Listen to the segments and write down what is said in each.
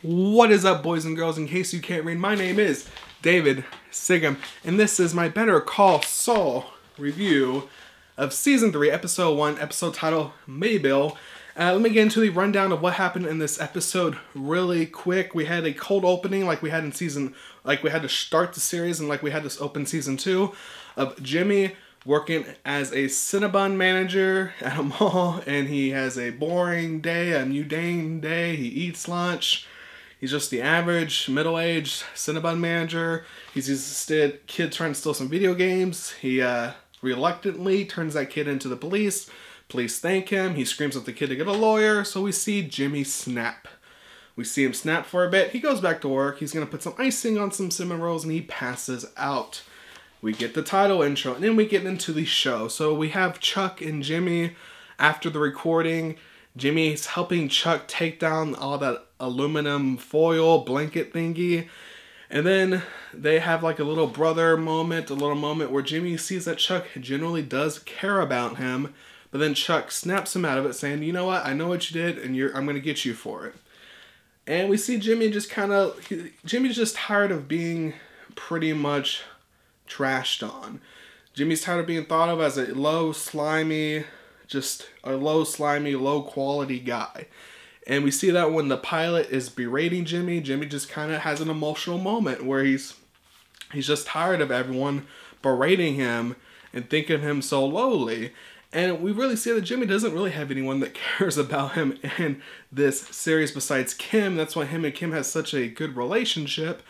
What is up, boys and girls? In case you can't read, my name is DavidCigam, and this is my Better Call Saul review of Season 3, Episode 1, episode title, Mabel. Let me get into the rundown of what happened in this episode really quick. We had a cold opening like we had in we had to start the series and like we had to open Season 2 of Jimmy working as a Cinnabon manager at a mall, and he has a boring day, a mundane day. He eats lunch. He's just the average, middle-aged Cinnabon manager. He's a kid trying to steal some video games. He reluctantly turns that kid into the police. Police thank him. He screams at the kid to get a lawyer. So we see Jimmy snap. We see him snap for a bit. He goes back to work. He's going to put some icing on some cinnamon rolls, and he passes out. We get the title intro, and then we get into the show. So we have Chuck and Jimmy after the recording. Jimmy's helping Chuck take down all that aluminum foil blanket thingy. And then they have like a little brother moment, where Jimmy sees that Chuck generally does care about him. But then Chuck snaps him out of it, saying, you know what, I know what you did, and I'm going to get you for it. And we see Jimmy just Jimmy's just tired of being pretty much trashed on. Jimmy's tired of being thought of as a low, slimy, low quality guy. And we see that when the pilot is berating Jimmy, Jimmy just kind of has an emotional moment where he's just tired of everyone berating him and thinking of him so lowly. And we really see that Jimmy doesn't really have anyone that cares about him in this series besides Kim. That's why him and Kim has such a good relationship.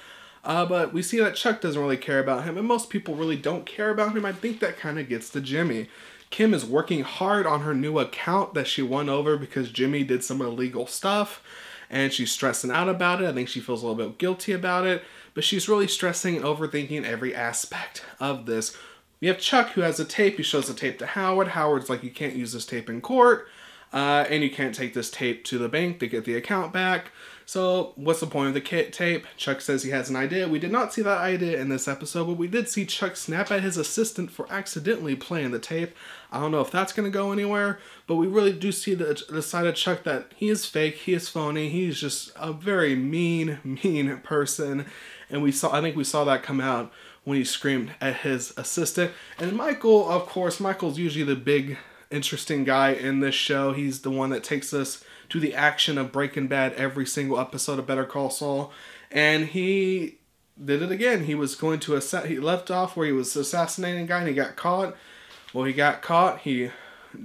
But we see that Chuck doesn't really care about him, and most people really don't care about him. I think that kind of gets to Jimmy. Kim is working hard on her new account that she won over because Jimmy did some illegal stuff, and she's stressing out about it. I think she feels a little bit guilty about it, but she's really stressing and overthinking every aspect of this. We have Chuck, who has a tape. He shows the tape to Howard. Howard's like, you can't use this tape in court, and you can't take this tape to the bank to get the account back. So what's the point of the tape? Chuck says he has an idea. We did not see that idea in this episode, but we did see Chuck snap at his assistant for accidentally playing the tape. I don't know if that's going to go anywhere, but we really do see the side of Chuck that he is fake, he is phony, he's just a very mean person. And I think we saw that come out when he screamed at his assistant. And Michael, of course, Michael's usually the big, interesting guy in this show. He's the one that takes us to the action of Breaking Bad every single episode of Better Call Saul. And he did it again. He was going to he left off where he was assassinating a guy and he got caught. Well, he got caught. He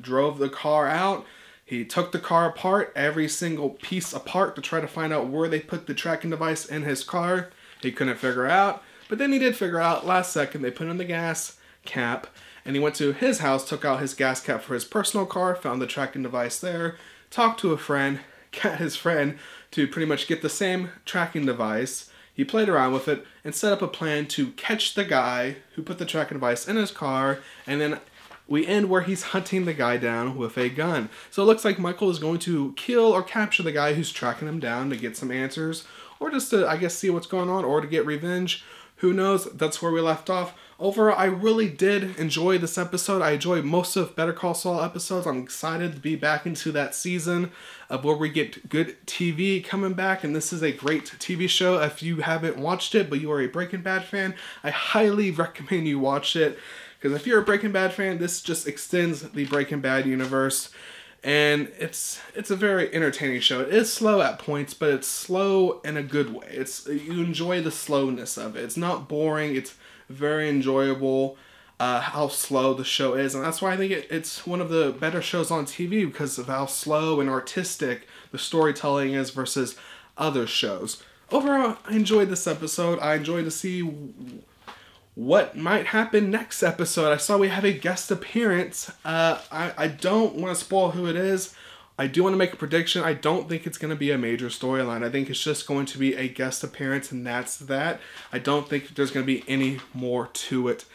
drove the car out. He took the car apart, every single piece apart, to try to find out where they put the tracking device in his car. He couldn't figure out. But then he did figure out last second. They put in the gas cap. And he went to his house, took out his gas cap for his personal car, found the tracking device there, talked to a friend, got his friend to pretty much get the same tracking device. He played around with it and set up a plan to catch the guy who put the tracking device in his car, and then we end where he's hunting the guy down with a gun. So it looks like Michael is going to kill or capture the guy who's tracking him down to get some answers, or just to, I guess, see what's going on, or to get revenge. Who knows? That's where we left off. Overall, I really did enjoy this episode. I enjoyed most of Better Call Saul episodes. I'm excited to be back into that season of where we get good TV coming back. And this is a great TV show. If you haven't watched it, but you are a Breaking Bad fan, I highly recommend you watch it. Because if you're a Breaking Bad fan, this just extends the Breaking Bad universe. And it's a very entertaining show. It is slow at points, but it's slow in a good way. You enjoy the slowness of it. It's not boring. It's very enjoyable how slow the show is. And that's why I think it's one of the better shows on TV, because of how slow and artistic the storytelling is versus other shows. Overall, I enjoyed this episode. I enjoyed to see what might happen next episode. I saw we have a guest appearance. I don't want to spoil who it is. I do want to make a prediction. I don't think it's going to be a major storyline. I think it's just going to be a guest appearance, and that's that. I don't think there's going to be any more to it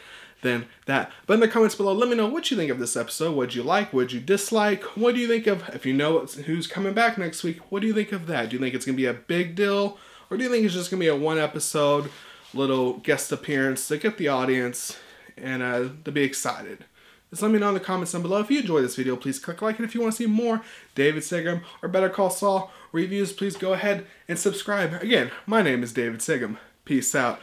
than that. But in the comments below, let me know what you think of this episode. What did you like? What did you dislike? What do you think of, if you know who's coming back next week, what do you think of that? Do you think it's going to be a big deal? Or do you think it's just going to be a one episode little guest appearance to get the audience and to be excited? Just let me know in the comments down below. If you enjoyed this video, please click like, and if you want to see more DavidCigam or Better Call Saul reviews, please go ahead and subscribe. Again, my name is DavidCigam. Peace out.